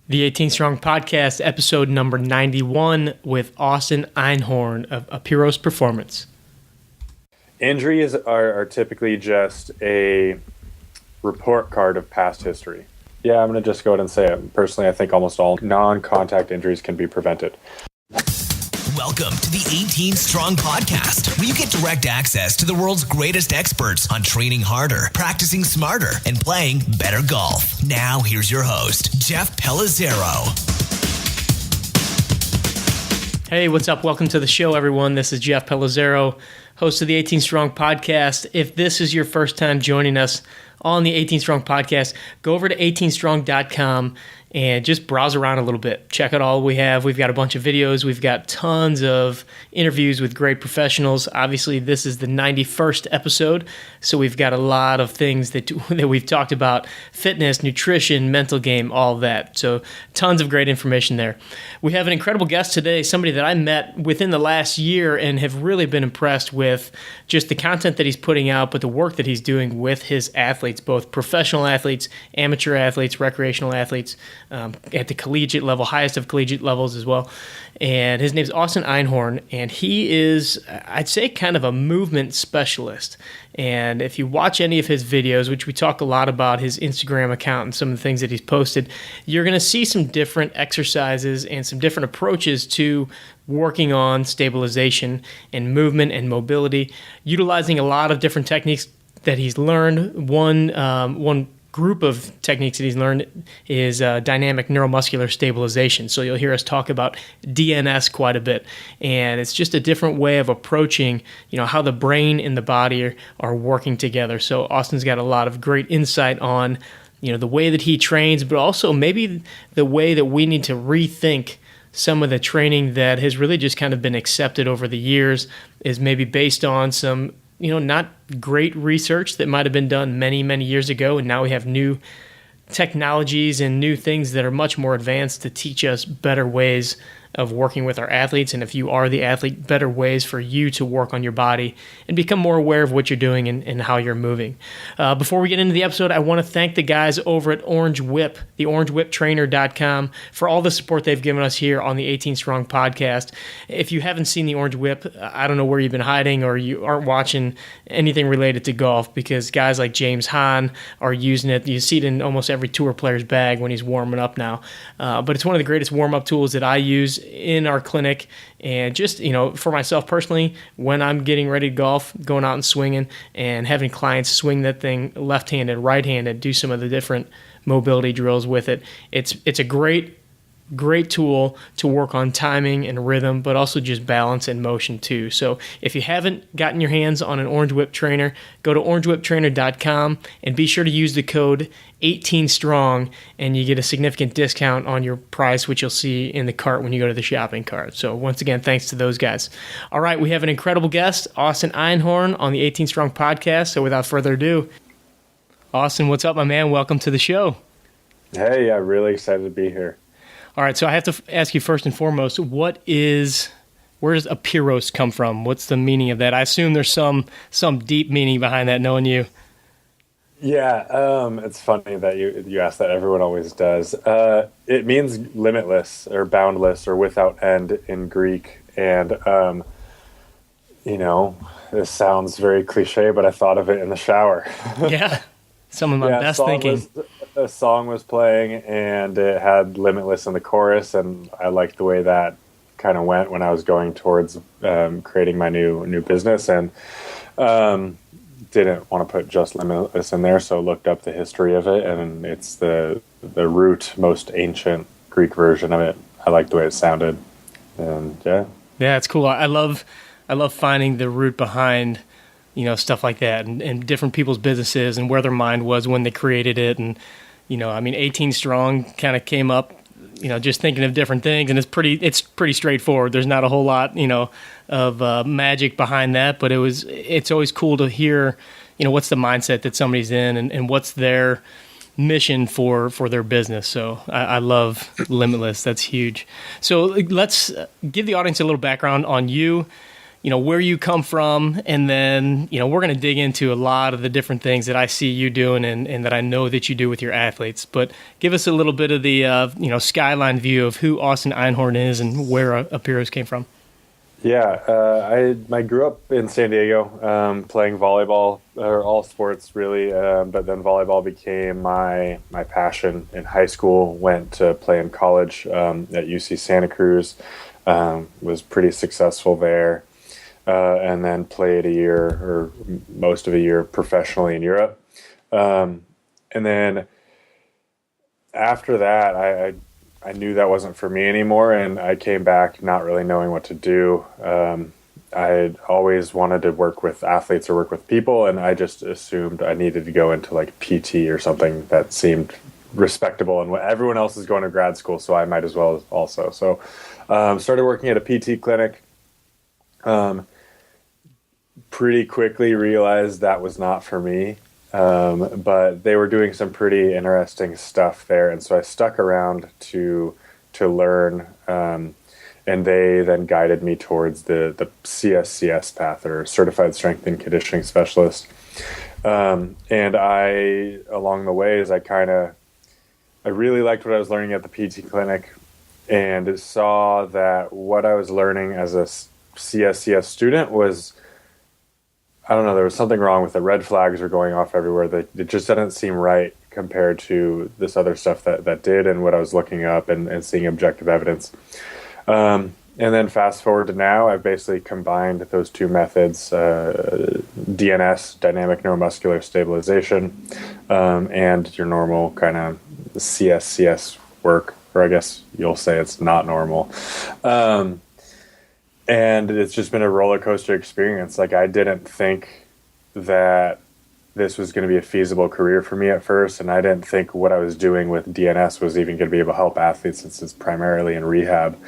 The 18 Strong Podcast, episode number 91 with Austin Einhorn of Apiros Performance. Injuries are typically just a report card of past history. Yeah, I'm going to just go ahead and say it. Personally, I think almost all non-contact injuries can be prevented. Welcome to the 18 Strong Podcast, where you get direct access to the world's greatest experts on training harder, practicing smarter, and playing better golf. Now, here's your host, Jeff Pellizzero. Hey, what's up? Welcome to the show, everyone. This is Jeff Pellizzero, host of the 18 Strong Podcast. If this is your first time joining us on the 18 Strong Podcast, go over to 18strong.com and just browse around a little bit. Check out all we have. We've got a bunch of videos. We've got tons of interviews with great professionals. Obviously, this is the 91st episode, so we've got a lot of things that we've talked about: fitness, nutrition, mental game, all of that. So tons of great information there. We have an incredible guest today, somebody that I met within the last year and have really been impressed with just the content that he's putting out, but the work that he's doing with his athletes, both professional athletes, amateur athletes, recreational athletes, at the collegiate level, highest of collegiate levels as well. And his name's Austin Einhorn, and he is, I'd say, kind of a movement specialist. And if you watch any of his videos, which we talk a lot about his Instagram account and some of the things that he's posted, you're going to see some different exercises and some different approaches to working on stabilization and movement and mobility, utilizing a lot of different techniques that he's learned. One group of techniques that he's learned is Dynamic Neuromuscular Stabilization. So you'll hear us talk about DNS quite a bit, and it's just a different way of approaching, how the brain and the body are working together. So Austin's got a lot of great insight on, the way that he trains, but also maybe the way that we need to rethink some of the training that has really just kind of been accepted over the years, is maybe based on some not great research that might have been done many, many years ago, and now we have new technologies and new things that are much more advanced to teach us better ways of working with our athletes, and if you are the athlete, better ways for you to work on your body and become more aware of what you're doing and how you're moving. Before we get into the episode, I want to thank the guys over at Orange Whip, the orangewhiptrainer.com, for all the support they've given us here on the 18 Strong Podcast. If you haven't seen the Orange Whip, I don't know where you've been hiding, or you aren't watching anything related to golf, because guys like James Hahn are using it. You see it in almost every tour player's bag when he's warming up now. But it's one of the greatest warm-up tools that I use in our clinic, and just for myself personally, when I'm getting ready to golf, going out and swinging and having clients swing that thing left-handed, right-handed, do some of the different mobility drills with it. It's a great tool to work on timing and rhythm, but also just balance and motion too. So if you haven't gotten your hands on an Orange Whip trainer, go to orangewhiptrainer.com and be sure to use the code 18strong, and you get a significant discount on your price, which you'll see in the cart when you go to the shopping cart. So once again, thanks to those guys. All right, we have an incredible guest, Austin Einhorn, on the 18 Strong Podcast. So without further ado, Austin, what's up, my man? Welcome to the show. Hey, yeah, really excited to be here. All right, so I have to ask you first and foremost, where does Apiros come from? What's the meaning of that? I assume there's some deep meaning behind that, knowing you. Yeah, it's funny that you asked that. Everyone always does. It means limitless or boundless or without end in Greek. And, this sounds very cliche, but I thought of it in the shower. Yeah, some of my best thinking. A song was playing, and it had limitless in the chorus, and I liked the way that kind of went when I was going towards creating my new business, and didn't want to put just limitless in there, so looked up the history of it, and it's the root, most ancient Greek version of it. I liked the way it sounded, and yeah, it's cool. I love finding the root behind stuff like that, and different people's businesses and where their mind was when they created it. And 18 Strong kind of came up, just thinking of different things, and it's pretty straightforward. There's not a whole lot, of magic behind that, but it's always cool to hear, what's the mindset that somebody's in, and what's their mission for their business. So I love Limitless. That's huge. So let's give the audience a little background on you. where you come from, and then, we're going to dig into a lot of the different things that I see you doing and that I know that you do with your athletes. But give us a little bit of the, skyline view of who Austin Einhorn is and where Apiros came from. Yeah, I grew up in San Diego, playing volleyball, or all sports really, but then volleyball became my passion in high school. Went to play in college at UC Santa Cruz, was pretty successful there, and then played a year or most of a year professionally in Europe. And then after that, I knew that wasn't for me anymore, and I came back not really knowing what to do. I always wanted to work with athletes or work with people, and I just assumed I needed to go into like PT or something that seemed respectable, and everyone else is going to grad school, so I might as well also. So started working at a PT clinic. Pretty quickly realized that was not for me. But they were doing some pretty interesting stuff there, and so I stuck around to learn, and they then guided me towards the CSCS path, or Certified Strength and Conditioning Specialist. And I, along the ways, I really liked what I was learning at the PT clinic, and saw that what I was learning as a CSCS student was, I don't know, there was something wrong with it. Red flags were going off everywhere. It just didn't seem right compared to this other stuff that did, and what I was looking up and seeing objective evidence. And then fast forward to now, I've basically combined those two methods, DNS, Dynamic Neuromuscular Stabilization, and your normal kind of CSCS work, or I guess you'll say it's not normal. And it's just been a roller coaster experience. Like, I didn't think that this was going to be a feasible career for me at first, and I didn't think what I was doing with DNS was even going to be able to help athletes, since it's primarily in rehab.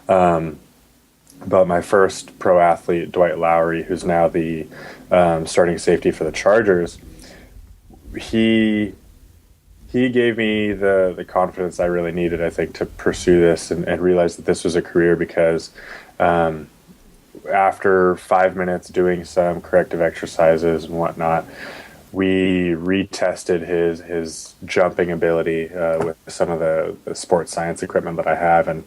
But my first pro athlete, Dwight Lowry, who's now the starting safety for the Chargers, he gave me the confidence I really needed, I think, to pursue this and realize that this was a career, because after 5 minutes doing some corrective exercises and whatnot, we retested his jumping ability with some of the sports science equipment that I have, and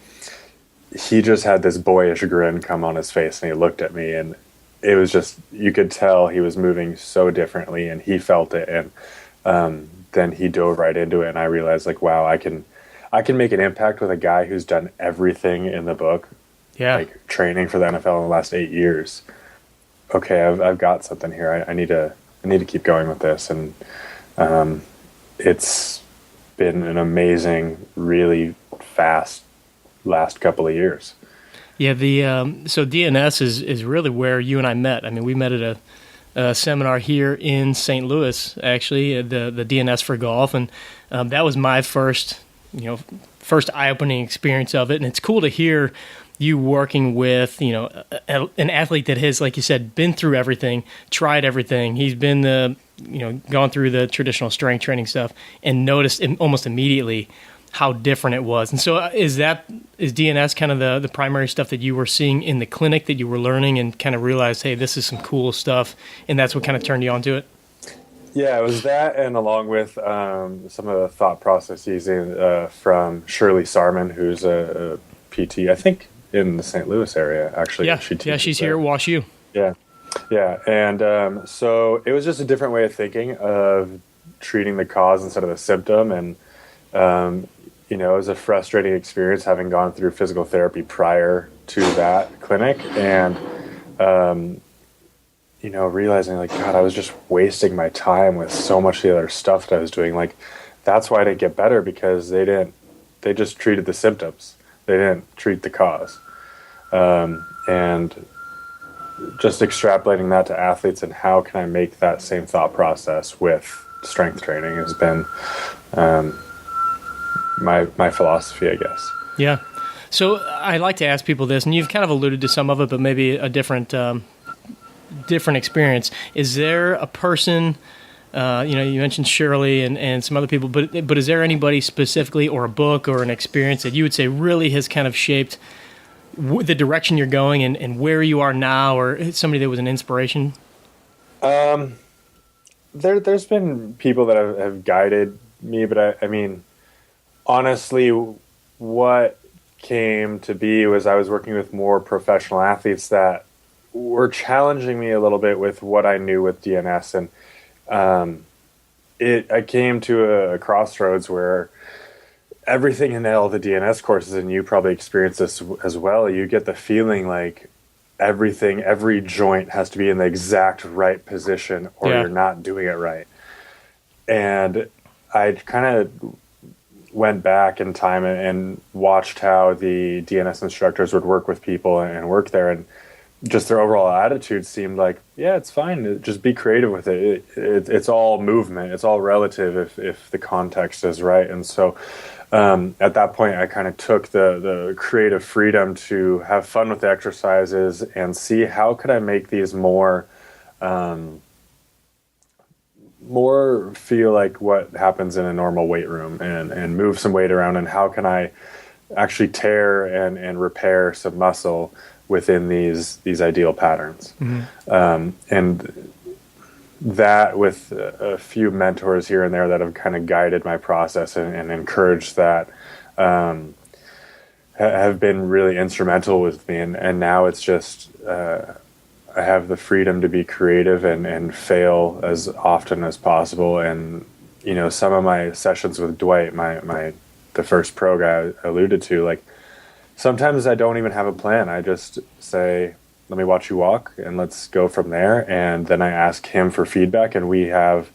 he just had this boyish grin come on his face, and he looked at me, and it was just, you could tell he was moving so differently, and he felt it, and then he dove right into it, and I realized, like, wow, I can make an impact with a guy who's done everything in the book. Yeah. Like training for the NFL in the last 8 years. Okay, I've got something here. I need to keep going with this, and it's been an amazing, really fast last couple of years. Yeah, so DNS is really where you and I met. I mean, we met at a seminar here in St. Louis, actually, the DNS for golf, and that was my first eye-opening experience of it. And it's cool to hear you working with, an athlete that has, like you said, been through everything, tried everything. He's been gone through the traditional strength training stuff, and noticed almost immediately how different it was. And so is DNS kind of the primary stuff that you were seeing in the clinic, that you were learning and kind of realized, hey, this is some cool stuff, and that's what kind of turned you onto it? Yeah, it was that, and along with some of the thought processes from Shirley Sarman, who's a PT, I think, in the St. Louis area, actually. Yeah, she's here at Wash U. Yeah, and so it was just a different way of thinking of treating the cause instead of the symptom, and it was a frustrating experience having gone through physical therapy prior to that clinic, and realizing, like, God, I was just wasting my time with so much of the other stuff that I was doing. Like, that's why I didn't get better, because they just treated the symptoms. They didn't treat the cause. And just extrapolating that to athletes, and how can I make that same thought process with strength training, has been my philosophy, I guess. Yeah. So I like to ask people this, and you've kind of alluded to some of it, but maybe a different experience. Is there a person, you mentioned Shirley and some other people, but is there anybody specifically, or a book or an experience that you would say really has kind of shaped the direction you're going and where you are now, or somebody that was an inspiration? There's been people that have guided me, but I mean, honestly, what came to be was I was working with more professional athletes that were challenging me a little bit with what I knew with DNS, and I came to a crossroads where everything in all the DNS courses, and you probably experience this as well, you get the feeling like every joint has to be in the exact right position or you're not doing it right. And I kind of went back in time and watched how the DNS instructors would work with people and work there, and just their overall attitude seemed like, yeah, it's fine. Just be creative with it. It's all movement. It's all relative if the context is right. And so at that point, I kind of took the creative freedom to have fun with the exercises and see how could I make these more feel like what happens in a normal weight room, and move some weight around, and how can I actually tear and repair some muscle within these ideal patterns. And that, with a few mentors here and there that have kind of guided my process and encouraged that, have been really instrumental with me. And now it's just, I have the freedom to be creative and fail as often as possible. And, you know, some of my sessions with Dwight, the first pro guy I alluded to, like, sometimes I don't even have a plan. I just say, let me watch you walk and let's go from there. And then I ask him for feedback, and we kind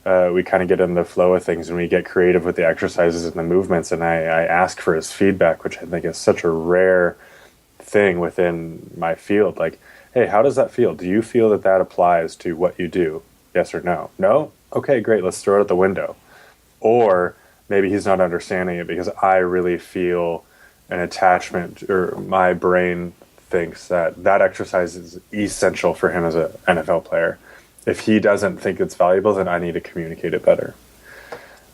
of get in the flow of things, and we get creative with the exercises and the movements. And I ask for his feedback, which I think is such a rare thing within my field. Like, hey, how does that feel? Do you feel that applies to what you do? Yes or no? No? Okay, great. Let's throw it out the window. Or maybe he's not understanding it because I really feel an attachment, or my brain thinks that exercise is essential for him as an NFL player. If he doesn't think it's valuable, then I need to communicate it better.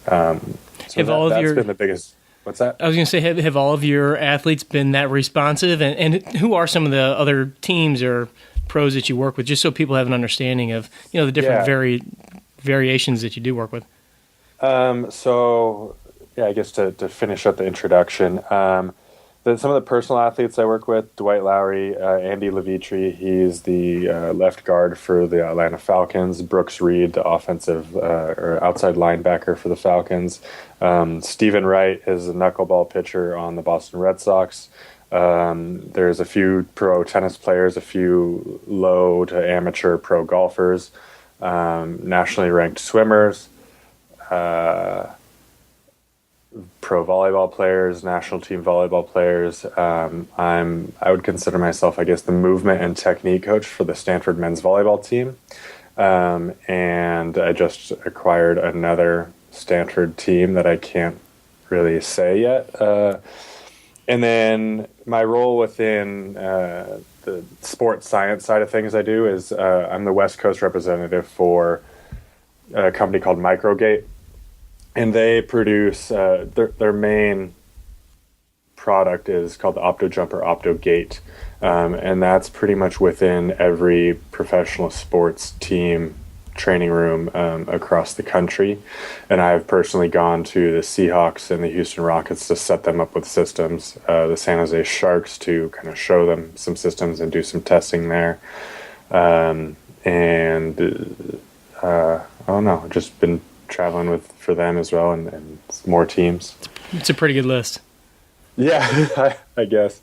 So that's been the biggest. What's that? I was going to say, have all of your athletes been that responsive? And who are some of the other teams or pros that you work with, just so people have an understanding of, you know, the different variations that you do work with? So, yeah, I guess to finish up the introduction, some of the personal athletes I work with, Dwight Lowry, Andy Levitri, he's the left guard for the Atlanta Falcons, Brooks Reed, the offensive or outside linebacker for the Falcons, Stephen Wright is a knuckleball pitcher on the Boston Red Sox. There's a few pro tennis players, a few low to amateur pro golfers, nationally ranked swimmers, pro volleyball players, national team volleyball players. I would consider myself, I guess, the movement and technique coach for the Stanford men's volleyball team. And I just acquired another Stanford team that I can't really say yet. And then my role within the sports science side of things I do is I'm the West Coast representative for a company called Microgate. And they produce, their main product is called the OptoJump or OptoGate. And that's pretty much within every professional sports team training room across the country. And I've personally gone to the Seahawks and the Houston Rockets to set them up with systems, the San Jose Sharks to kind of show them some systems and do some testing there. I don't know, just been traveling for them as well, and more teams. It's a pretty good list. Yeah, I guess.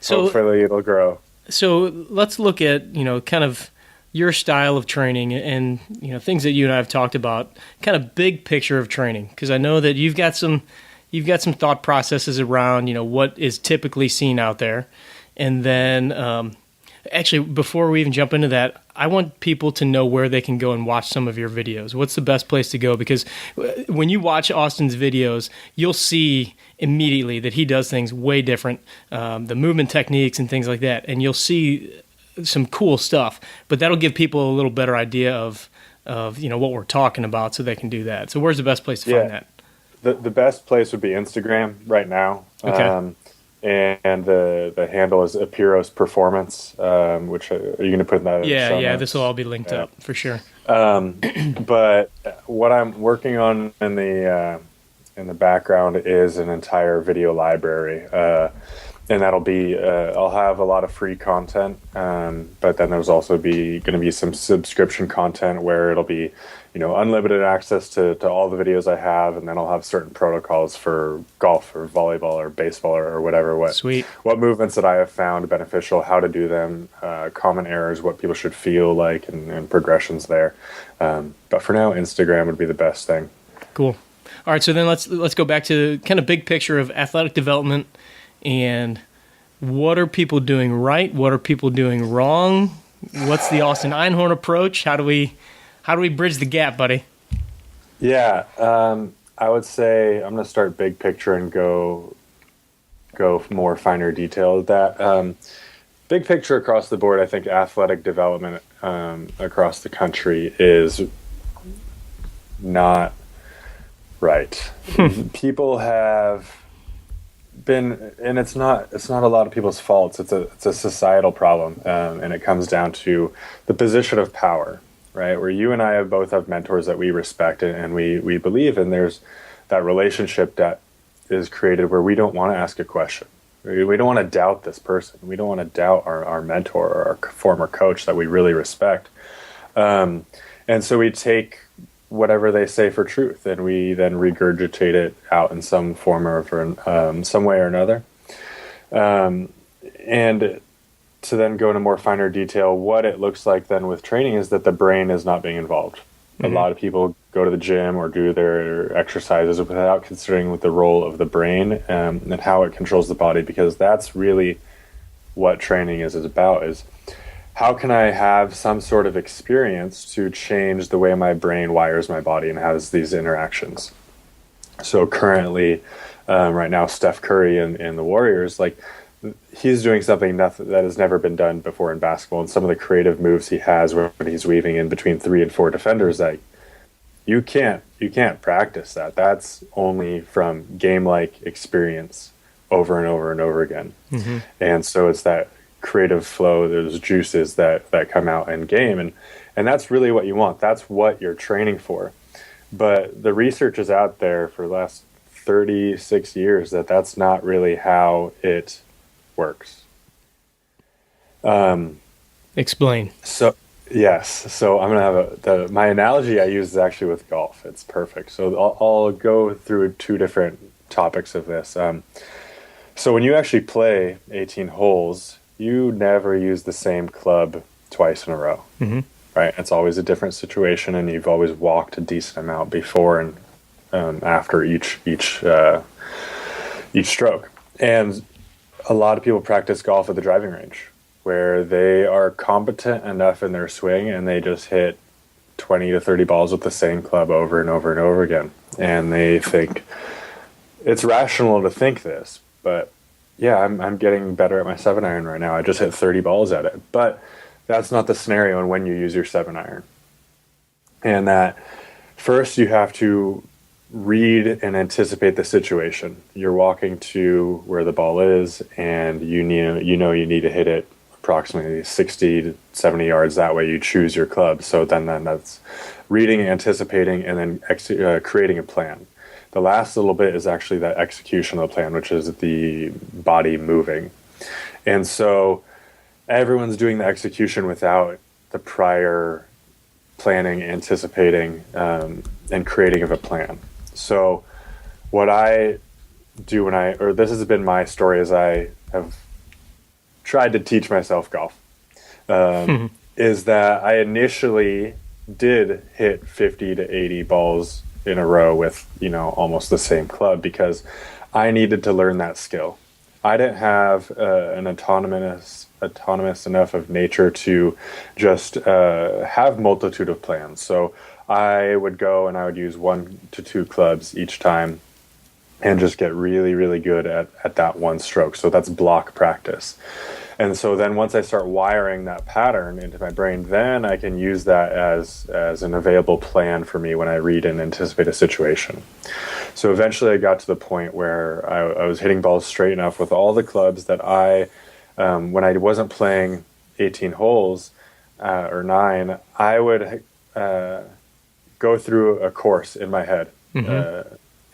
So hopefully it'll grow. So let's look at, you know, kind of your style of training and, you know, things that you and I have talked about, kind of big picture of training, because I know that you've got some thought processes around, you know, what is typically seen out there. And then actually, before we even jump into that, I want people to know where they can go and watch some of your videos. What's the best place to go? Because when you watch Austin's videos, you'll see immediately that he does things way different, the movement techniques and things like that, and you'll see some cool stuff. But that'll give people a little better idea of you know, what we're talking about, so they can do that. So where's the best place to find that? The best place would be Instagram right now. Okay. and the handle is Apiros Performance, which are you going to put that in the show notes? This will all be linked up for sure. But what I'm working on in the background is an entire video library, and that'll be I'll have a lot of free content, but then there's also going to be some subscription content where it'll be, unlimited access to all the videos I have, and then I'll have certain protocols for golf or volleyball or baseball or whatever. What movements that I have found beneficial, how to do them, common errors, what people should feel like, and progressions there. But for now, Instagram would be the best thing. Cool. All right, so then let's go back to kind of big picture of athletic development, and what are people doing right? What are people doing wrong? What's the Austin Einhorn approach? How do we bridge the gap, buddy? Yeah, I would say I'm going to start big picture and go more finer detail at that. Big picture across the board, I think athletic development across the country is not right. People have been, and it's not a lot of people's faults. It's a societal problem, and it comes down to the position of power, right? Where you and I both have mentors that we respect and we believe in. There's that relationship that is created where we don't want to ask a question. We don't want to doubt this person. We don't want to doubt our mentor or our former coach that we really respect. And so we take whatever they say for truth, and we then regurgitate it out in some form or some way or another. And to then go into more finer detail, what it looks like then with training is that the brain is not being involved. Mm-hmm. A lot of people go to the gym or do their exercises without considering the role of the brain and how it controls the body, because that's really what training is about, is how can I have some sort of experience to change the way my brain wires my body and has these interactions. So currently, right now, Steph Curry and the Warriors, he's doing something that has never been done before in basketball, and some of the creative moves he has when he's weaving in between 3 and 4 defenders, you can't practice that. That's only from game-like experience over and over and over again. Mm-hmm. And so it's that creative flow, those juices that come out in game, and that's really what you want. That's what you're training for. But the research is out there for the last 36 years that's not really how it works. Explain. So yes, so I'm gonna have my analogy I use is actually with golf. It's perfect. So I'll go through 2 different topics of this. So when you actually play 18 holes, you never use the same club twice in a row, mm-hmm. right? It's always a different situation, and you've always walked a decent amount before and after each stroke. And a lot of people practice golf at the driving range, where they are competent enough in their swing, and they just hit 20 to 30 balls with the same club over and over and over again. And they think it's rational to think this, but yeah, I'm getting better at my 7-iron right now. I just hit 30 balls at it. But that's not the scenario in when you use your 7-iron. And that first you have to read and anticipate the situation. You're walking to where the ball is, and you need to hit it approximately 60 to 70 yards. That way you choose your club. So then that's reading, anticipating, and then creating a plan. The last little bit is actually that execution of the plan, which is the body moving. And so everyone's doing the execution without the prior planning, anticipating, and creating of a plan. So what I do this has been my story as I have tried to teach myself golf, is that I initially did hit 50 to 80 balls in a row with, almost the same club, because I needed to learn that skill. I didn't have an autonomous enough of nature to just have multitude of plans. So I would go and I would use 1 to 2 clubs each time, and just get really, really good at that one stroke. So that's block practice. And so then once I start wiring that pattern into my brain, then I can use that as an available plan for me when I read and anticipate a situation. So eventually I got to the point where I was hitting balls straight enough with all the clubs that when I wasn't playing 18 holes or 9, I would go through a course in my head.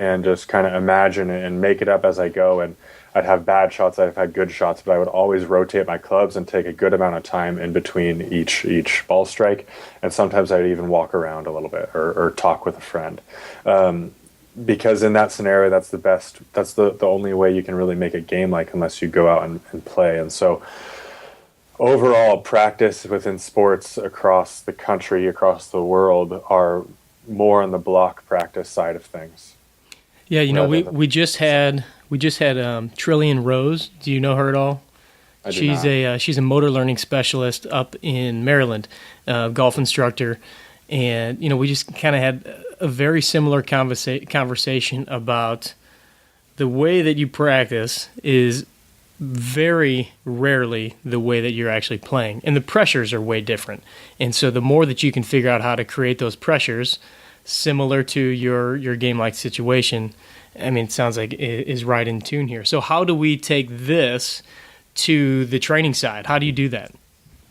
And just kind of imagine it and make it up as I go. And I'd have bad shots, I'd have good shots, but I would always rotate my clubs and take a good amount of time in between each ball strike. And sometimes I'd even walk around a little bit or talk with a friend. Because in that scenario, that's the only way you can really make it game-like unless you go out and play. And so overall, practice within sports across the country, across the world, are more on the block practice side of things. Yeah, we just had Trillian Rose. Do you know her at all? I do not. She's a motor learning specialist up in Maryland, golf instructor, and we just kind of had a very similar conversation about the way that you practice is very rarely the way that you're actually playing, and the pressures are way different. And so the more that you can figure out how to create those pressures similar to your game-like situation, I mean, it sounds like it is right in tune here. So how do we take this to the training side? How do you do that?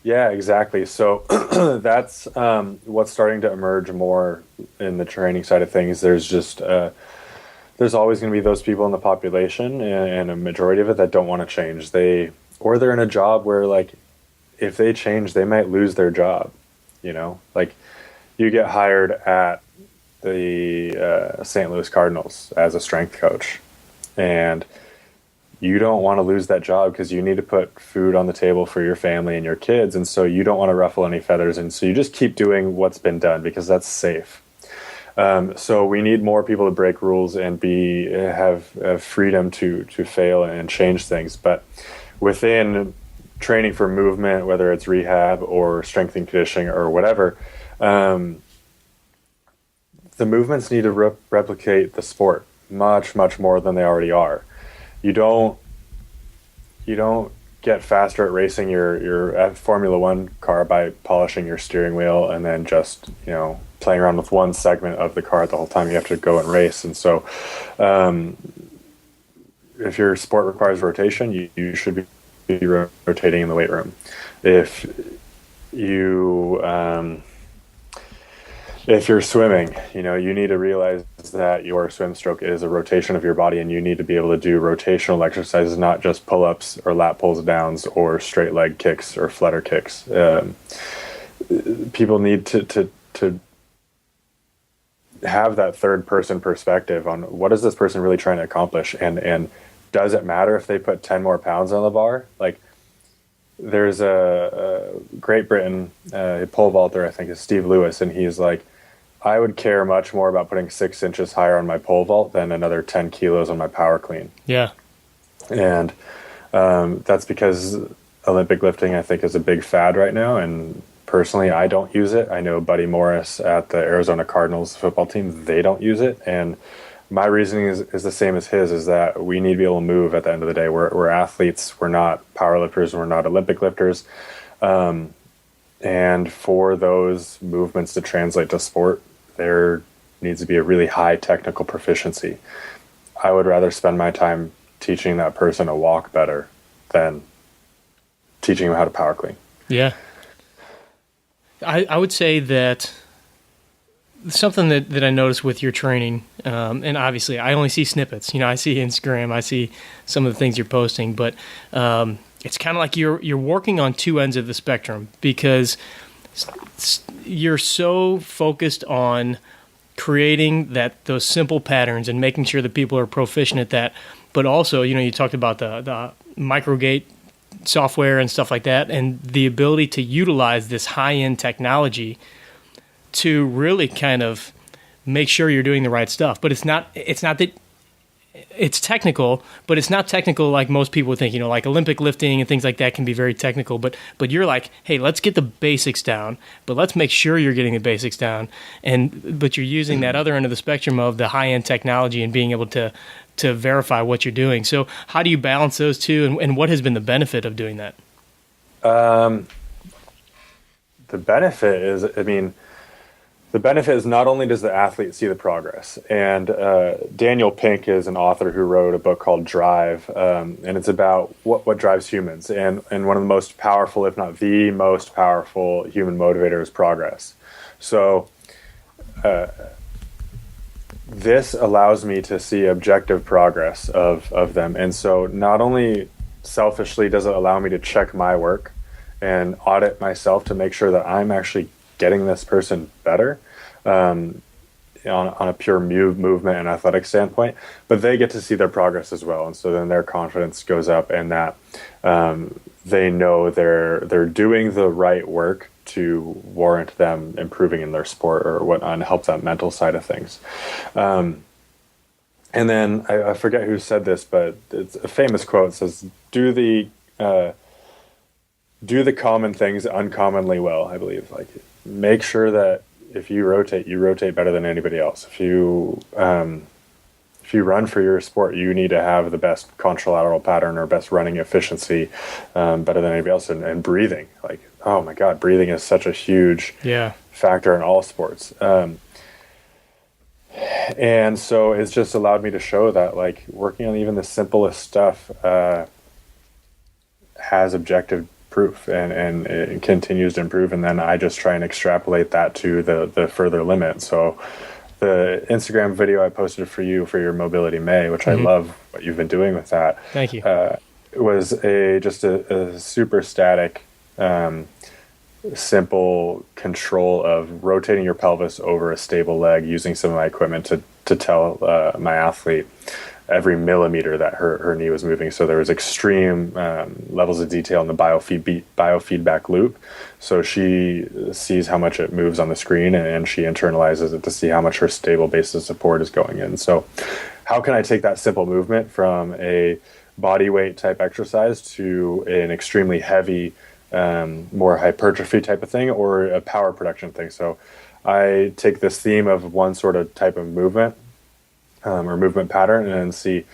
Yeah, exactly. So that's what's starting to emerge more in the training side of things. There's just there's always going to be those people in the population, and a majority of it, that don't want to change. They're in a job where, like, if they change, they might lose their job. Like, you get hired at the St. Louis Cardinals as a strength coach, and you don't want to lose that job because you need to put food on the table for your family and your kids, and so you don't want to ruffle any feathers, and so you just keep doing what's been done because that's safe. So we need more people to break rules and have freedom to fail and change things. But within training for movement, whether it's rehab or strength and conditioning or whatever, the movements need to replicate the sport much, much more than they already are. You don't get faster at racing your Formula One car by polishing your steering wheel and then just playing around with one segment of the car the whole time. You have to go and race. And so if your sport requires rotation, you should be rotating in the weight room. If you're swimming, you need to realize that your swim stroke is a rotation of your body, and you need to be able to do rotational exercises, not just pull-ups or lat pulls downs or straight leg kicks or flutter kicks. People need to have that third person perspective on what is this person really trying to accomplish, and does it matter if they put 10 more pounds on the bar? Like, there's a Great Britain pole vaulter, I think is Steve Lewis, and he's like, I would care much more about putting 6 inches higher on my pole vault than another 10 kilos on my power clean. Yeah. And that's because Olympic lifting, I think, is a big fad right now. And personally, I don't use it. I know Buddy Morris at the Arizona Cardinals football team, they don't use it. And my reasoning is the same as his, is that we need to be able to move at the end of the day. We're athletes. We're not powerlifters. We're not Olympic lifters. And for those movements to translate to sport, there needs to be a really high technical proficiency. I would rather spend my time teaching that person to walk better than teaching them how to power clean. Yeah. I would say that something that I noticed with your training, and obviously I only see snippets. I see Instagram, I see some of the things you're posting, but it's kind of like you're working on two ends of the spectrum, because you're so focused on creating those simple patterns and making sure that people are proficient at that. But also, you talked about the microgate software and stuff like that, and the ability to utilize this high-end technology to really kind of make sure you're doing the right stuff. But it's not that, it's technical, but it's not technical like most people would think. Like Olympic lifting and things like that can be very technical. But you're like, hey, let's get the basics down, but let's make sure you're getting the basics down. But you're using that other end of the spectrum of the high end technology and being able to verify what you're doing. So how do you balance those two, and what has been the benefit of doing that? The benefit is, the benefit is not only does the athlete see the progress, and Daniel Pink is an author who wrote a book called Drive, and it's about what drives humans. And one of the most powerful, if not the most powerful human motivator is progress. So this allows me to see objective progress of them. And so not only selfishly does it allow me to check my work and audit myself to make sure that I'm actually getting this person better on a pure movement and athletic standpoint, but they get to see their progress as well. And so then their confidence goes up, and that they know they're doing the right work to warrant them improving in their sport or whatnot, and help that mental side of things. And then I forget who said this, but it's a famous quote. It says, do the common things uncommonly well, I believe. Like, make sure that if you rotate better than anybody else. If you run for your sport, you need to have the best contralateral pattern or best running efficiency, better than anybody else. And breathing, like, oh my God, breathing is such a huge factor in all sports. And so it's just allowed me to show that, like, working on even the simplest stuff has objective proof, and it continues to improve. And then I just try and extrapolate that to the further limit. So the Instagram video I posted for you for your Mobility May, which I love what you've been doing with that. Thank you. Was just a super static, simple control of rotating your pelvis over a stable leg using some of my equipment to tell my athlete every millimeter that her knee was moving. So there was extreme levels of detail in the biofeedback loop. So she sees how much it moves on the screen, and she internalizes it to see how much her stable base of support is going in. So how can I take that simple movement from a body weight type exercise to an extremely heavy, more hypertrophy type of thing, or a power production thing? So I take this theme of one sort of type of movement, or movement pattern, and see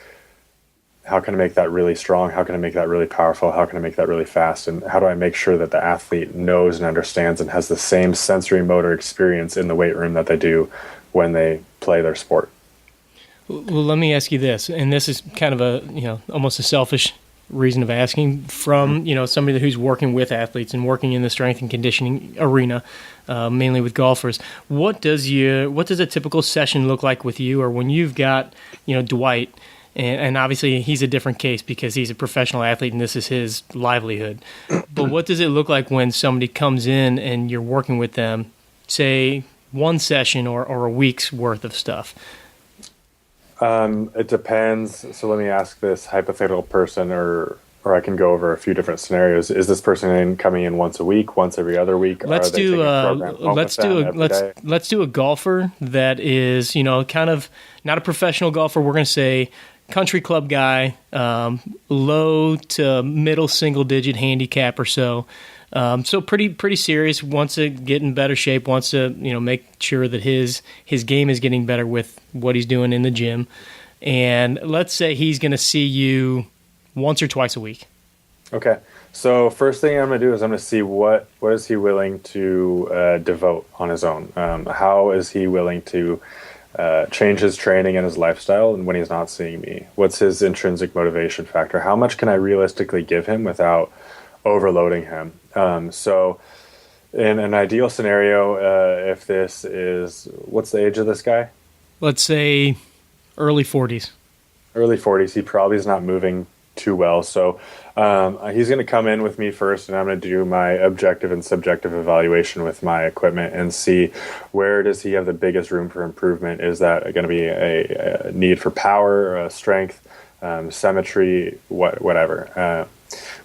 how can I make that really strong, how can I make that really powerful, how can I make that really fast, and how do I make sure that the athlete knows and understands and has the same sensory motor experience in the weight room that they do when they play their sport. Well, let me ask you this, and this is kind of a, almost a selfish reason of asking from, somebody who's working with athletes and working in the strength and conditioning arena, mainly with golfers. What does a typical session look like with you, or when you've got, Dwight, and obviously he's a different case because he's a professional athlete and this is his livelihood. But what does it look like when somebody comes in and you're working with them, say one session or a week's worth of stuff? It depends. So let me ask this hypothetical person, or I can go over a few different scenarios. Is this person coming in once a week, once every other week? Let's do a golfer that is, kind of not a professional golfer. We're going to say country club guy, low to middle single digit handicap or so. So pretty serious, wants to get in better shape, wants to, make sure that his game is getting better with what he's doing in the gym. And let's say he's going to see you once or twice a week. Okay. So first thing I'm going to do is I'm going to see what is he willing to devote on his own. How is he willing to change his training and his lifestyle and when he's not seeing me? What's his intrinsic motivation factor? How much can I realistically give him without overloading him? So in an ideal scenario, if this is, what's the age of this guy? Let's say early 40s. Early 40s. He probably is not moving too well. So he's going to come in with me first, and I'm going to do my objective and subjective evaluation with my equipment and see where does he have the biggest room for improvement. Is that going to be a need for power, strength, symmetry, whatever.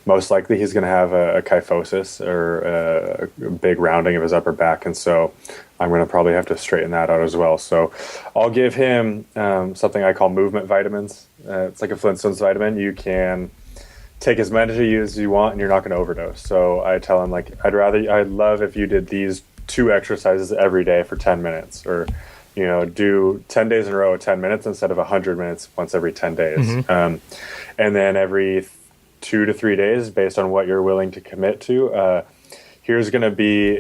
Most likely he's going to have a kyphosis or a big rounding of his upper back. And so I'm going to probably have to straighten that out as well. So I'll give him something I call movement vitamins. It's like a Flintstones vitamin. You can take as many as you want and you're not going to overdose. So I tell him, like, I'd love if you did these 2 exercises every day for 10 minutes, or, you know, do 10 days in a row at 10 minutes instead of 100 minutes once every 10 days. And then every 2 to 3 days, based on what you're willing to commit to, here's going to be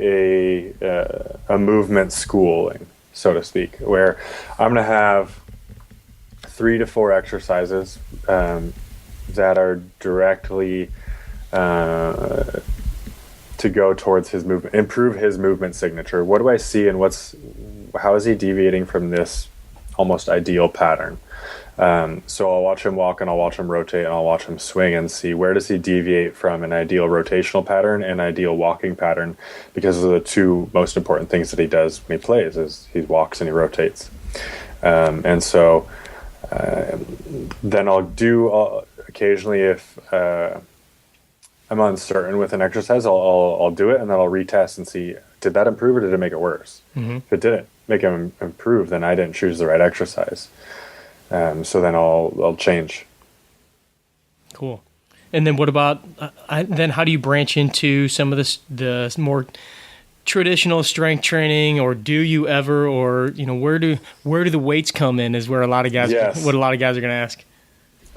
a movement schooling, so to speak, where I'm going to have 3 to 4 exercises that are directly to go towards his movement, improve his movement signature. What do I see, and how is he deviating from this almost ideal pattern? So I'll watch him walk, and I'll watch him rotate, and I'll watch him swing, and see where does he deviate from an ideal rotational pattern and ideal walking pattern, because of the 2 most important things that he does when he plays is he walks and he rotates. And so then I'll do occasionally, if I'm uncertain with an exercise, I'll do it, and then I'll retest and see, did that improve or did it make it worse? If it didn't make him improve, then I didn't choose the right exercise. So then I'll change. Cool. And then what about, then how do you branch into some of the more traditional strength training, or do you ever, or, you know, where do the weights come in, is where a lot of guys, what a lot of guys are going to ask.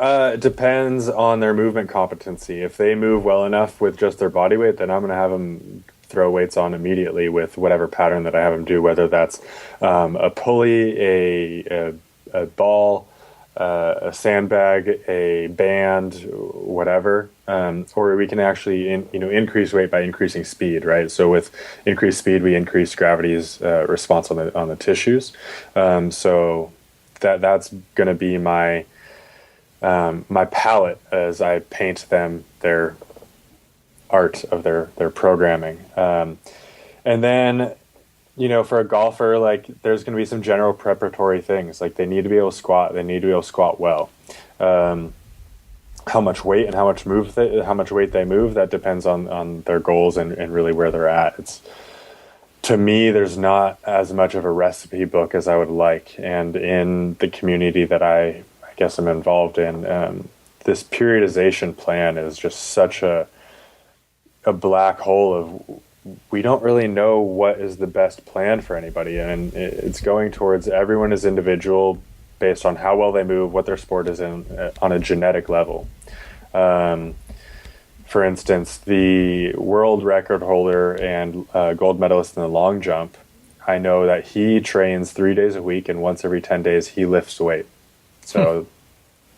It depends on their movement competency. If they move well enough with just their body weight, then I'm going to have them throw weights on immediately with whatever pattern that I have them do, whether that's a pulley, a ball, a sandbag, a band, whatever, or we can actually increase weight by increasing speed, right? So with increased speed, we increase gravity's response on the tissues. So that's going to be my palette as I paint them their art of their programming. And then, you know, for a golfer, like, there's going to be some general preparatory things. Like, they need to be able to squat. They need to be able to squat well. How much weight and how much weight they move, that depends on their goals and really where they're at. To me, there's not as much of a recipe book as I would like. And in the community that I guess I'm involved in, this periodization plan is just such a black hole of, we don't really know what is the best plan for anybody, and it's going towards everyone is individual based on how well they move, what their sport is in, on a genetic level. For instance, the world record holder and gold medalist in the long jump, I know that he trains 3 days a week, and once every 10 days he lifts weight. So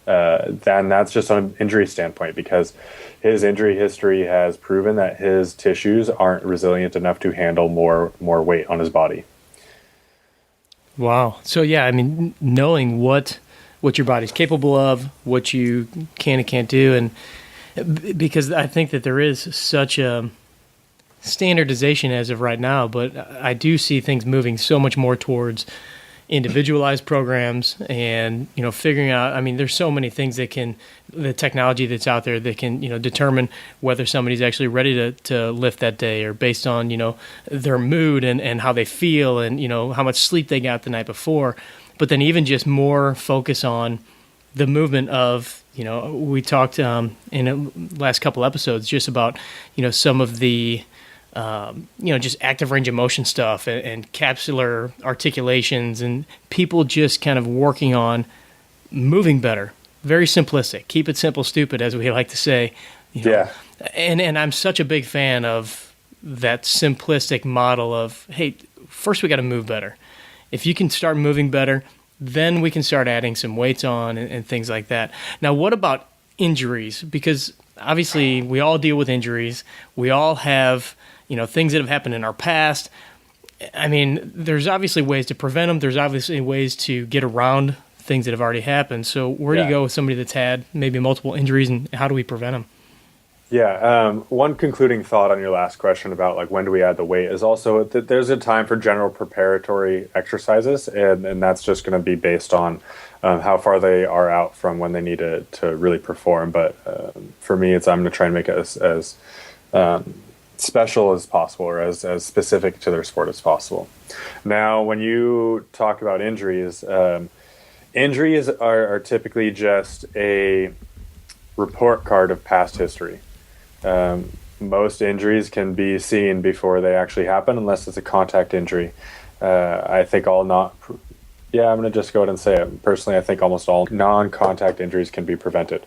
then that's just on an injury standpoint, because his injury history has proven that his tissues aren't resilient enough to handle more weight on his body. Wow. So yeah, I mean, knowing what your body's capable of, what you can and can't do, and because I think that there is such a standardization as of right now, but I do see things moving so much more towards individualized programs, and, you know, figuring out, I mean, there's so many things the technology that's out there that can, you know, determine whether somebody's actually ready to lift that day, or based on, you know, their mood and how they feel, and, you know, how much sleep they got the night before. But then even just more focus on the movement of, you know, we talked in the last couple episodes just about, you know, some of the just active range of motion stuff and capsular articulations, and people just kind of working on moving better. Very simplistic. Keep it simple, stupid, as we like to say. You know? Yeah. And I'm such a big fan of that simplistic model of, hey, first we got to move better. If you can start moving better, then we can start adding some weights on and things like that. Now, what about injuries? Because obviously we all deal with injuries. We all have, you know, things that have happened in our past. I mean, there's obviously ways to prevent them. There's obviously ways to get around things that have already happened. So where do you go with somebody that's had maybe multiple injuries, and how do we prevent them? Yeah. One concluding thought on your last question about, like, when do we add the weight, is also that there's a time for general preparatory exercises, and that's just going to be based on how far they are out from when they need to really perform. But for me, I'm going to try and make it as special as possible, or as specific to their sport as possible. Now, when you talk about injuries, injuries are typically just a report card of past history. Most injuries can be seen before they actually happen, unless it's a contact injury. I think I'm going to just go ahead and say it. Personally, I think almost all non-contact injuries can be prevented.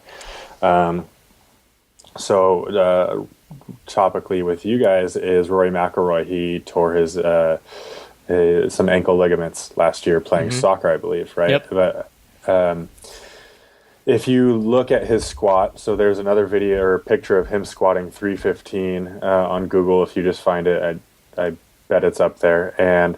Topically with you guys is Rory McIlroy. He tore his some ankle ligaments last year playing soccer, I believe, right? Yep. But if you look at his squat, so there's another video or picture of him squatting 315 on Google. If you just find it, I bet it's up there. And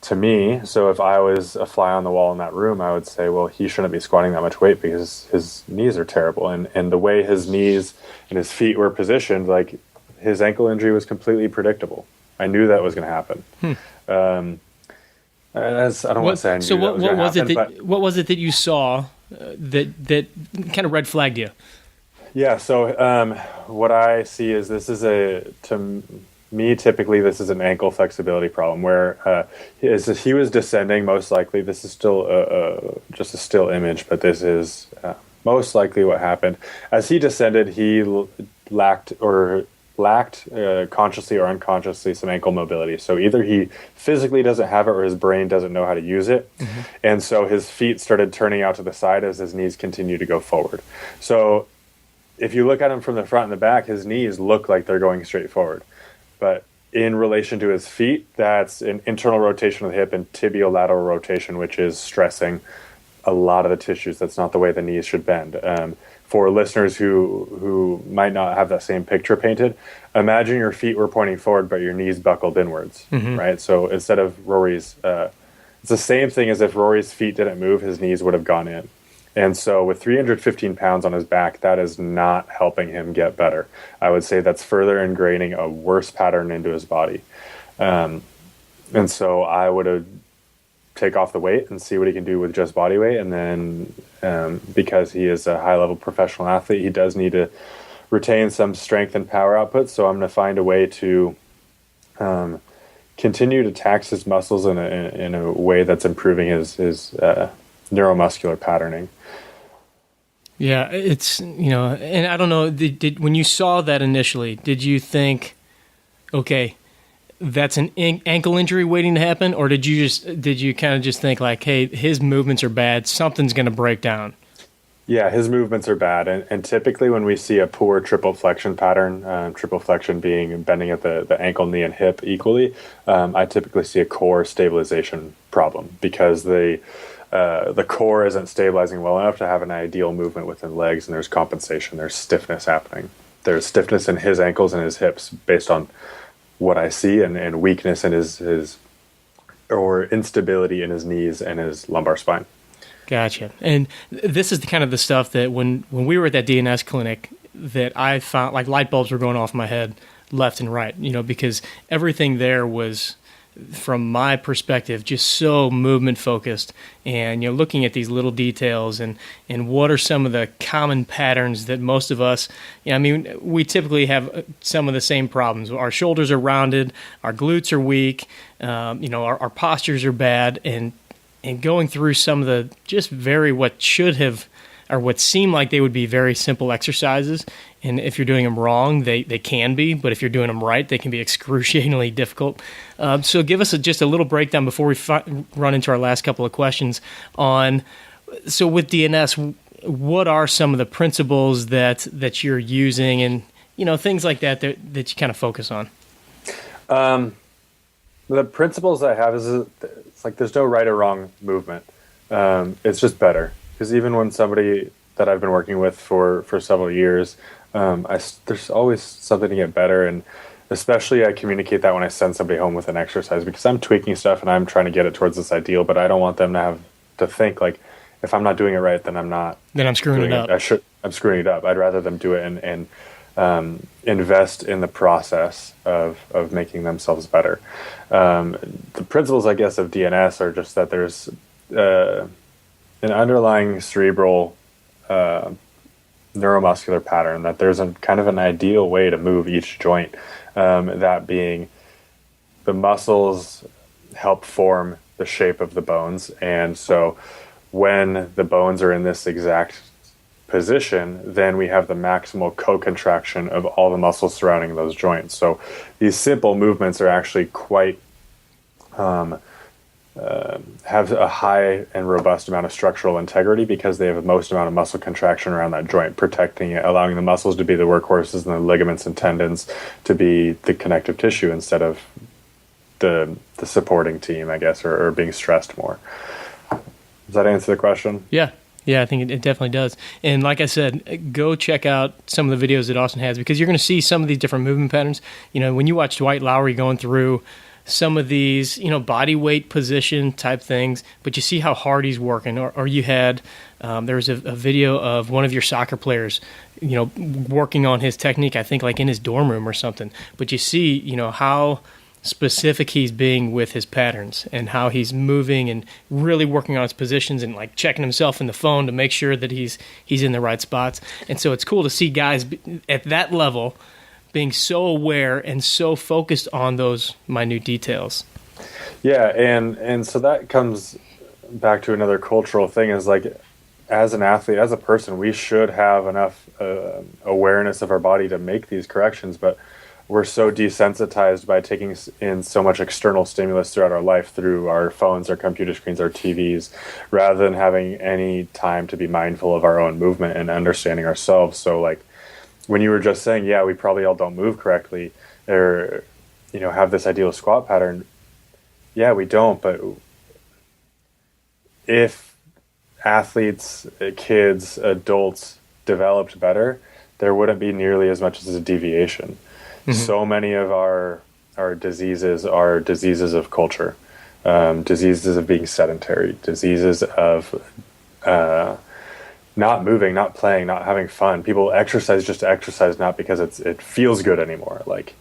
to me, so if I was a fly on the wall in that room, I would say, well, he shouldn't be squatting that much weight because his knees are terrible. And the way his knees and his feet were positioned, like his ankle injury was completely predictable. I knew that was going to happen. I don't want to say I knew so that was going to happen. What was it that you saw that kind of red flagged you? Yeah, so what I see is to me, typically this is an ankle flexibility problem where as he was descending, most likely, this is still just a still image, but this is most likely what happened. As he descended, he lacked consciously or unconsciously some ankle mobility. So either he physically doesn't have it or his brain doesn't know how to use it. And so his feet started turning out to the side as his knees continue to go forward. So if you look at him from the front and the back, his knees look like they're going straight forward. But in relation to his feet, that's an internal rotation of the hip and tibial lateral rotation, which is stressing a lot of the tissues. That's not the way the knees should bend. For listeners who might not have that same picture painted, imagine your feet were pointing forward, but your knees buckled inwards, right? So instead of Rory's, it's the same thing as if Rory's feet didn't move, his knees would have gone in. And so with 315 pounds on his back, that is not helping him get better. I would say that's further ingraining a worse pattern into his body. And so I would take off the weight and see what he can do with just body weight. And then because he is a high-level professional athlete, he does need to retain some strength and power output. So I'm going to find a way to continue to tax his muscles in a way that's improving his neuromuscular patterning. Yeah, it's, and I don't know, when you saw that initially, did you think, okay, that's an ankle injury waiting to happen, or did you kind of just think like, hey, his movements are bad, something's going to break down? Yeah, his movements are bad, and typically when we see a poor triple flexion pattern, triple flexion being bending at the ankle, knee, and hip equally, I typically see a core stabilization problem because the core isn't stabilizing well enough to have an ideal movement within the legs, and there's compensation, there's stiffness happening. There's stiffness in his ankles and his hips based on what I see, and weakness in his or instability in his knees and his lumbar spine. Gotcha. And this is the kind of the stuff that when we were at that DNS clinic that I found like light bulbs were going off in my head left and right, because everything there was, from my perspective, just so movement focused, and looking at these little details and what are some of the common patterns that most of us, we typically have some of the same problems. Our shoulders are rounded, our glutes are weak, our postures are bad, and going through some of the just what seem like they would be very simple exercises. And if you're doing them wrong, they can be, but if you're doing them right, they can be excruciatingly difficult. So give us just a little breakdown before we run into our last couple of questions so with DNS, what are some of the principles that you're using and, things like that you kind of focus on? The principles I have is it's like there's no right or wrong movement. It's just better. Because even when somebody that I've been working with for several years, there's always something to get better. And especially I communicate that when I send somebody home with an exercise, because I'm tweaking stuff and I'm trying to get it towards this ideal, but I don't want them to have to think like, if I'm not doing it right, then I'm screwing it up. I'm screwing it up. I'd rather them do it and invest in the process of making themselves better. The principles, I guess, of DNS are just that there's an underlying cerebral neuromuscular pattern, that there's a kind of an ideal way to move each joint, that being the muscles help form the shape of the bones. And so when the bones are in this exact position, then we have the maximal co-contraction of all the muscles surrounding those joints. So these simple movements are actually quite have a high and robust amount of structural integrity, because they have the most amount of muscle contraction around that joint, protecting it, allowing the muscles to be the workhorses and the ligaments and tendons to be the connective tissue instead of the supporting team, I guess, or being stressed more. Does that answer the question? Yeah. Yeah, I think it definitely does. And like I said, go check out some of the videos that Austin has, because you're going to see some of these different movement patterns. You know, when you watch Dwight Lowry going through some of these, you know, body weight position type things, but you see how hard he's working. Or you had, there was a video of one of your soccer players, you know, working on his technique, I think like in his dorm room or something. But you see, you know, how specific he's being with his patterns and how he's moving and really working on his positions and like checking himself in the phone to make sure that he's in the right spots. And so it's cool to see guys at that level being so aware and so focused on those minute details. Yeah, and so that comes back to another cultural thing, is like, as an athlete, as a person, we should have enough awareness of our body to make these corrections, but we're so desensitized by taking in so much external stimulus throughout our life, through our phones, our computer screens, our TVs, rather than having any time to be mindful of our own movement and understanding ourselves. So like, when you were just saying, yeah, we probably all don't move correctly, or, you know, have this ideal squat pattern. Yeah, we don't. But if athletes, kids, adults developed better, there wouldn't be nearly as much as a deviation. Mm-hmm. So many of our diseases are diseases of culture, diseases of being sedentary, diseases of not moving, not playing, not having fun. People exercise just to exercise, not because it feels good anymore. Like,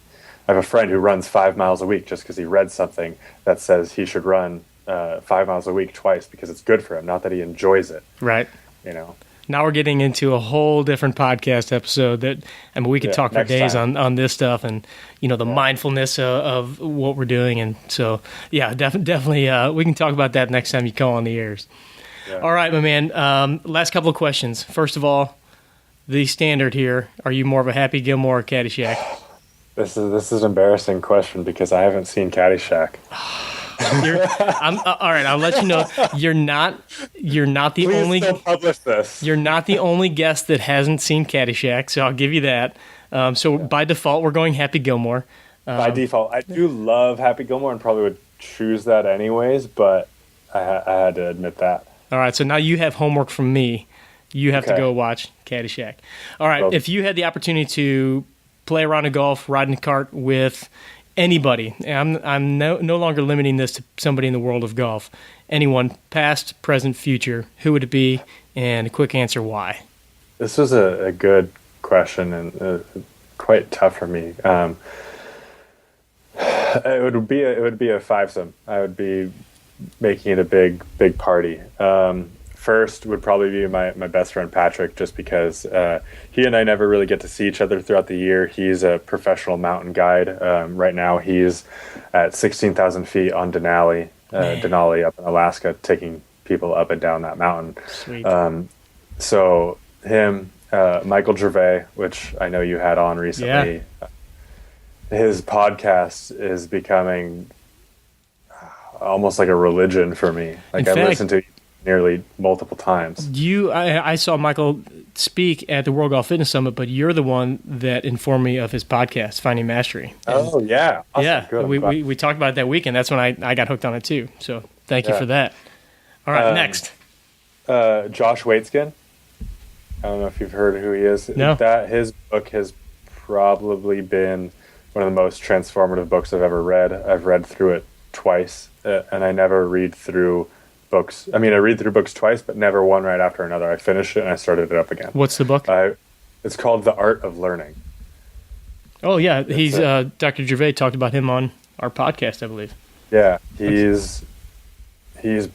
I have a friend who runs 5 miles a week just because he read something that says he should run 5 miles a week twice because it's good for him, not that he enjoys it. Right. You know. Now we're getting into a whole different podcast episode that, I mean, we could talk for days on this stuff and, you know, the mindfulness of what we're doing. And so, yeah, definitely we can talk about that next time you call on the airs. Yeah. All right, my man. Last couple of questions. First of all, the standard here: are you more of a Happy Gilmore or Caddyshack? This is an embarrassing question because I haven't seen Caddyshack. All right, I'll let you know. You're not the Please only. Don't publish this. You're not the only guest that hasn't seen Caddyshack, so I'll give you that. So by default, we're going Happy Gilmore. By default, I do love Happy Gilmore and probably would choose that anyways, but I had to admit that. All right, so now you have homework from me. You have to go watch Caddyshack. All right, if you had the opportunity to play a round of golf, ride in a cart with anybody, and I'm no longer limiting this to somebody in the world of golf, anyone, past, present, future, who would it be? And a quick answer, why? This was a good question and quite tough for me. It would be a fivesome. I would be making it a big party. First would probably be my best friend Patrick, just because he and I never really get to see each other throughout the year. He's a professional mountain guide. Right now he's at 16,000 feet on Denali up in Alaska, taking people up and down that mountain. Sweet. So him, Michael Gervais, which I know you had on recently. Yeah. His podcast is becoming almost like a religion for me. Like, I listen to it nearly multiple times. I saw Michael speak at the World Golf Fitness Summit, but you're the one that informed me of his podcast, Finding Mastery. Oh, yeah. Awesome. Yeah. Good. We talked about it that weekend. That's when I got hooked on it too. So thank you for that. All right, next. Josh Waitskin. I don't know if you've heard who he is. No. His book has probably been one of the most transformative books I've ever read. I've read through it twice, and I never read through books. I mean, I read through books twice, but never one right after another. I finished it and I started it up again. What's the book? It's called The Art of Learning. Oh, yeah. He's Dr. Gervais talked about him on our podcast, I believe. Yeah, he's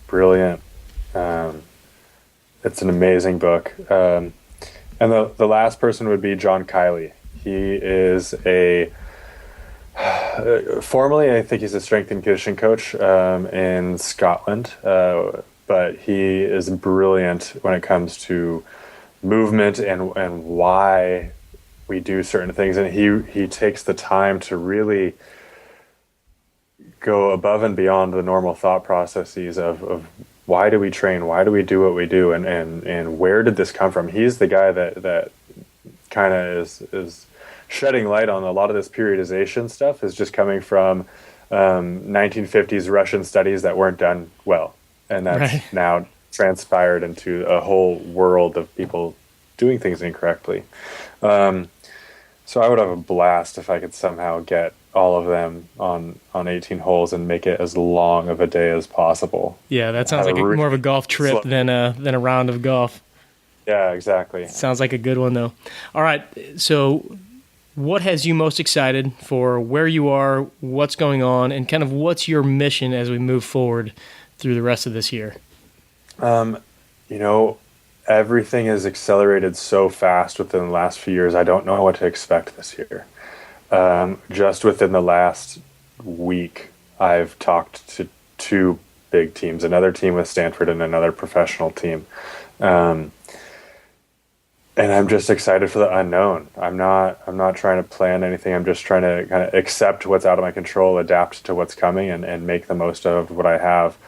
brilliant. It's an amazing book. And the last person would be John Kiley. He is formerly, I think he's a strength and conditioning coach in Scotland, but he is brilliant when it comes to movement and why we do certain things. And he takes the time to really go above and beyond the normal thought processes of why do we train, why do we do what we do, and where did this come from. He's the guy that kind of is shedding light on a lot of this periodization stuff is just coming from 1950s Russian studies that weren't done well. And that's right. Now transpired into a whole world of people doing things incorrectly. So I would have a blast if I could somehow get all of them on 18 holes and make it as long of a day as possible. Yeah, that sounds like more of a golf trip than a round of golf. Yeah, exactly. Sounds like a good one, though. All right, so what has you most excited for where you are, what's going on, and kind of what's your mission as we move forward through the rest of this year? Everything has accelerated so fast within the last few years. I don't know what to expect this year. Just within the last week, I've talked to two big teams, another team with Stanford and another professional team. And I'm just excited for the unknown. I'm not trying to plan anything. I'm just trying to kind of accept what's out of my control, adapt to what's coming, and make the most of what I have.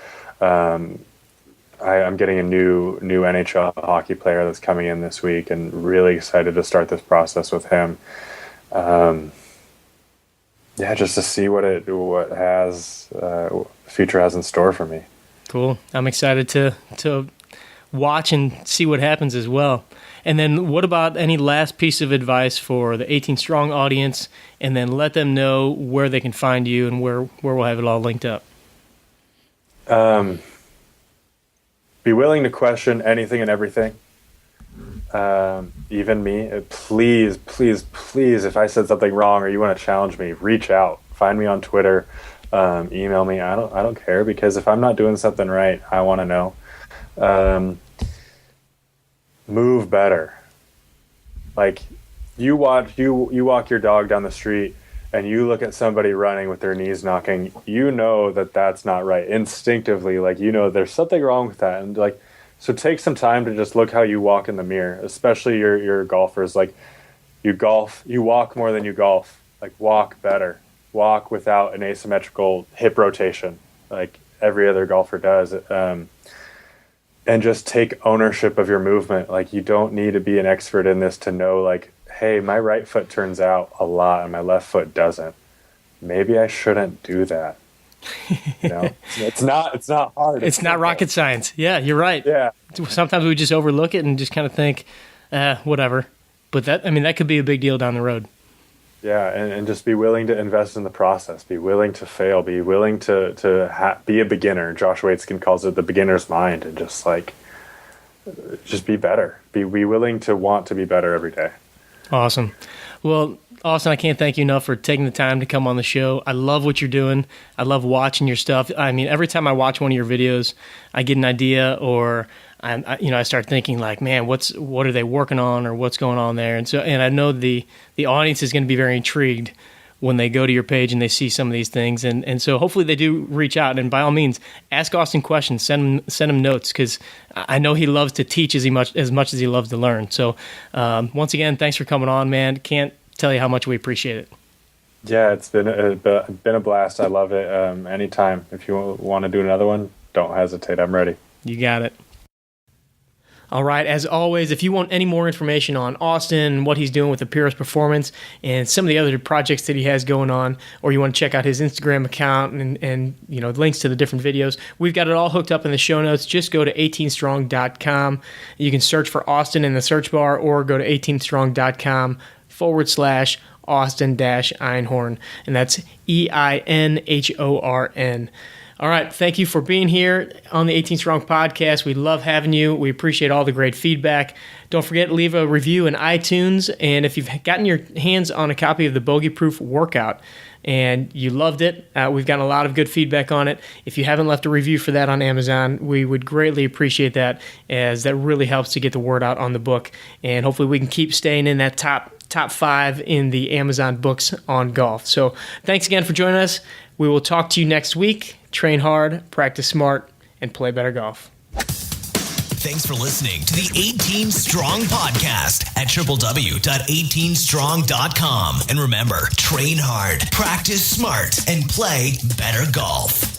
I'm getting a new NHL hockey player that's coming in this week, and really excited to start this process with him. Just to see what the future has in store for me. Cool. I'm excited to watch and see what happens as well. And then what about any last piece of advice for the 18 Strong audience, and then let them know where they can find you and where we'll have it all linked up? Be willing to question anything and everything. Even me. Please, if I said something wrong or you want to challenge me, reach out. Find me on Twitter. Email me. I don't care, because if I'm not doing something right, I want to know. Move better. Like you walk your dog down the street and you look at somebody running with their knees knocking, you know that's not right. Instinctively, there's something wrong with that. And so take some time to just look how you walk in the mirror, especially your golfers. You walk more than you golf. Walk better. Walk without an asymmetrical hip rotation like every other golfer does. And just take ownership of your movement. You don't need to be an expert in this to know, hey, my right foot turns out a lot and my left foot doesn't. Maybe I shouldn't do that. It's not hard. It's not rocket science. Yeah, you're right. Yeah. Sometimes we just overlook it and just kind of think, whatever. But that could be a big deal down the road. Yeah, and just be willing to invest in the process. Be willing to fail. Be willing to be a beginner. Josh Waitzkin calls it the beginner's mind, and just be better. Be willing to want to be better every day. Awesome. Well, Austin, I can't thank you enough for taking the time to come on the show. I love what you're doing. I love watching your stuff. I mean, every time I watch one of your videos, I get an idea, or I start thinking man, what are they working on, or what's going on there? And I know the audience is going to be very intrigued when they go to your page and they see some of these things. And so hopefully they do reach out, and by all means, ask Austin questions, send him notes, because I know he loves to teach as much as he loves to learn. So once again, thanks for coming on, man. Can't tell you how much we appreciate it. Yeah, it's been a blast. I love it. Anytime. If you want to do another one, don't hesitate. I'm ready. You got it. All right, as always, if you want any more information on Austin, what he's doing with Apiros Performance, and some of the other projects that he has going on, or you want to check out his Instagram account and links to the different videos, we've got it all hooked up in the show notes. Just go to 18strong.com. You can search for Austin in the search bar, or go to 18strong.com/Austin-Einhorn, and that's EINHORN. All right. Thank you for being here on the 18 Strong podcast. We love having you. We appreciate all the great feedback. Don't forget to leave a review in iTunes. And if you've gotten your hands on a copy of the Bogey Proof Workout and you loved it, we've gotten a lot of good feedback on it. If you haven't left a review for that on Amazon, we would greatly appreciate that, as that really helps to get the word out on the book. And hopefully we can keep staying in that top 5 in the Amazon books on golf. So thanks again for joining us. We will talk to you next week. Train hard, practice smart, and play better golf. Thanks for listening to the 18 Strong podcast at www.18strong.com. And remember, train hard, practice smart, and play better golf.